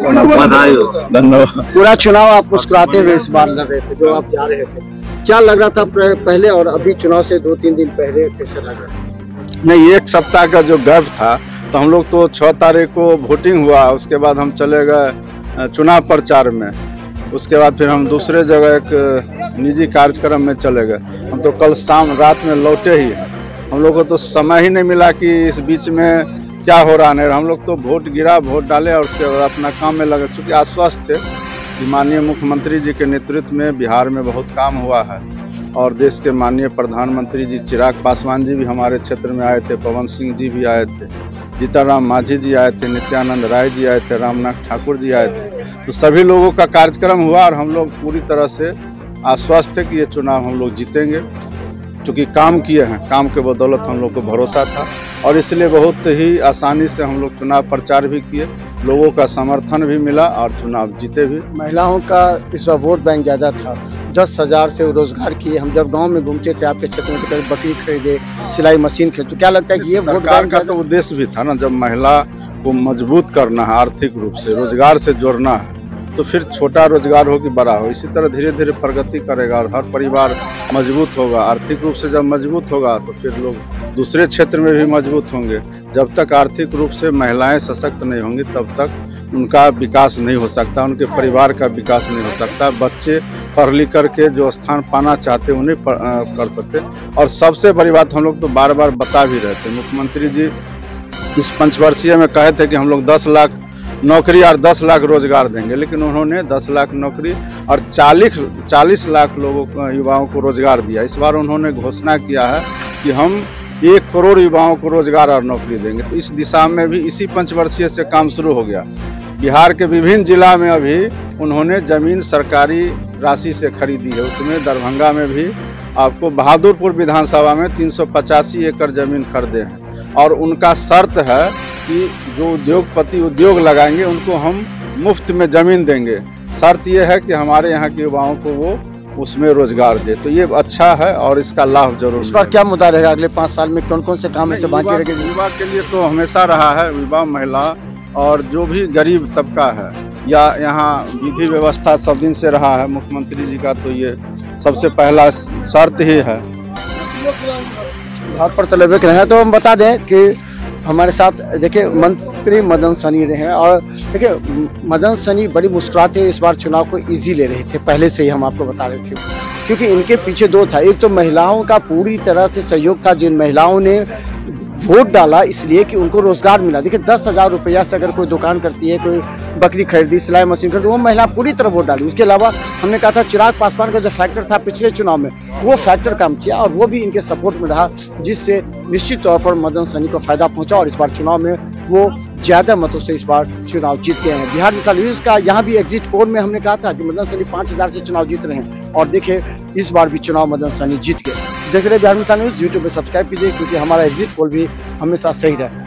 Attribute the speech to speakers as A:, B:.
A: बधाई हो।
B: धन्यवाद। पूरा चुनाव आप मुस्कुराते हुए इस बार लड़ रहे थे, जो आप जा रहे थे, क्या लग रहा था पहले और अभी चुनाव से 2-3 दिन पहले कैसे लग रहा था?
C: नहीं, एक सप्ताह का जो गैप था, तो हम लोग तो 6 तारीख को वोटिंग हुआ, उसके बाद हम चले गए चुनाव प्रचार में, उसके बाद फिर हम दूसरे जगह एक निजी कार्यक्रम में चले गए। हम तो कल शाम रात में लौटे ही हैं, हम लोग को तो समय ही नहीं मिला कि इस बीच में क्या हो रहा है। हम लोग तो वोट गिरा, वोट डाले और उसके बाद अपना काम में लगे, चूँकि आश्वस्त थे कि माननीय मुख्यमंत्री जी के नेतृत्व में बिहार में बहुत काम हुआ है और देश के माननीय प्रधानमंत्री जी चिराग पासवान जी भी हमारे क्षेत्र में आए थे, पवन सिंह जी भी आए थे, जीतनराम मांझी जी आए थे, नित्यानंद राय जी आए थे, रामनाथ ठाकुर जी आए थे। तो सभी लोगों का कार्यक्रम हुआ और हम लोग पूरी तरह से आश्वस्त थे कि ये चुनाव हम लोग जीतेंगे, चूँकि काम किए हैं, काम के बदौलत हम लोग को भरोसा था और इसलिए बहुत ही आसानी से हम लोग चुनाव प्रचार भी किए, लोगों का समर्थन भी मिला और चुनाव जीते भी।
B: महिलाओं का इस बार वोट बैंक ज़्यादा था, 10,000 से रोजगार किए। हम जब गांव में घूमते थे आपके क्षेत्र में, तो कभी बकरी खरीदे, सिलाई मशीन खरीदे, तो क्या लगता है कि ये वोट बैंक
C: का तो उद्देश्य भी था ना, जब महिला को मजबूत करना है, आर्थिक रूप से रोजगार से जोड़ना है, तो फिर छोटा रोजगार हो कि बड़ा हो, इसी तरह धीरे धीरे प्रगति करेगा और हर परिवार मजबूत होगा। आर्थिक रूप से जब मजबूत होगा तो फिर लोग दूसरे क्षेत्र में भी मजबूत होंगे। जब तक आर्थिक रूप से महिलाएं सशक्त नहीं होंगी तब तक उनका विकास नहीं हो सकता, उनके परिवार का विकास नहीं हो सकता। बच्चे पढ़ लिख करके जो स्थान पाना चाहते उन्हें कर सकते। और सबसे बड़ी बात हम लोग तो बार बार बता भी रहे थे, मुख्यमंत्री जी इस पंचवर्षीय में कहे थे कि हम लोग 10 लाख नौकरी और 10 लाख रोजगार देंगे, लेकिन उन्होंने 10 लाख नौकरी और 40 लाख लोगों को, युवाओं को रोजगार दिया। इस बार उन्होंने घोषणा किया है कि हम 1 करोड़ युवाओं को रोजगार और नौकरी देंगे। तो इस दिशा में भी इसी पंचवर्षीय से काम शुरू हो गया। बिहार के विभिन्न जिला में अभी उन्होंने जमीन सरकारी राशि से खरीदी है, उसमें दरभंगा में भी आपको बहादुरपुर विधानसभा में 385 एकड़ जमीन खरीदे हैं और उनका शर्त है कि जो उद्योगपति उद्योग लगाएंगे उनको हम मुफ्त में जमीन देंगे। शर्त ये है कि हमारे यहाँ के युवाओं को वो उसमें रोजगार दे। तो ये अच्छा है और इसका लाभ जरूर।
B: इस बार क्या मुद्दा रहेगा अगले 5 साल में, कौन कौन से काम ऐसे बाकी रहेंगे?
C: युवा के लिए तो हमेशा रहा है, युवा, महिला और जो भी गरीब तबका है, या यहाँ विधि व्यवस्था सब दिन से रहा है मुख्यमंत्री जी का, तो ये सबसे पहला शर्त ही है।
B: घर पर तलबे रहे हैं तो हम बता दें कि हमारे साथ देखिए मंत्री मदन सहनी रहे हैं और देखिए मदन सहनी बड़ी मुस्कुराते इस बार चुनाव को इजी ले रहे थे, पहले से ही हम आपको बता रहे थे, क्योंकि इनके पीछे 2 था। एक तो महिलाओं का पूरी तरह से सहयोग था, जिन महिलाओं ने वोट डाला इसलिए कि उनको रोजगार मिला। देखिए 10,000 रुपया से अगर कोई दुकान करती है, कोई बकरी खरीदी, सिलाई मशीन खरीदी, वो महिला पूरी तरह वोट डाली। इसके अलावा हमने कहा था चिराग पासवान का जो फैक्टर था पिछले चुनाव में, वो फैक्टर काम किया और वो भी इनके सपोर्ट में रहा, जिससे निश्चित तौर पर मदन सहनी को फायदा पहुंचा और इस बार चुनाव में वो ज्यादा मतों से इस बार चुनाव जीत गए हैं। बिहार मिसाल न्यूज का यहाँ भी एग्जिट पोल में हमने कहा था कि मदन सहनी 5,000 से चुनाव जीत रहे हैं और देखिए इस बार भी चुनाव मदन सहनी जीत गए। देख रहे बिहार मिसाल न्यूज यूट्यूब पे सब्सक्राइब कीजिए, क्योंकि हमारा एग्जिट पोल भी हमेशा सही रहता है।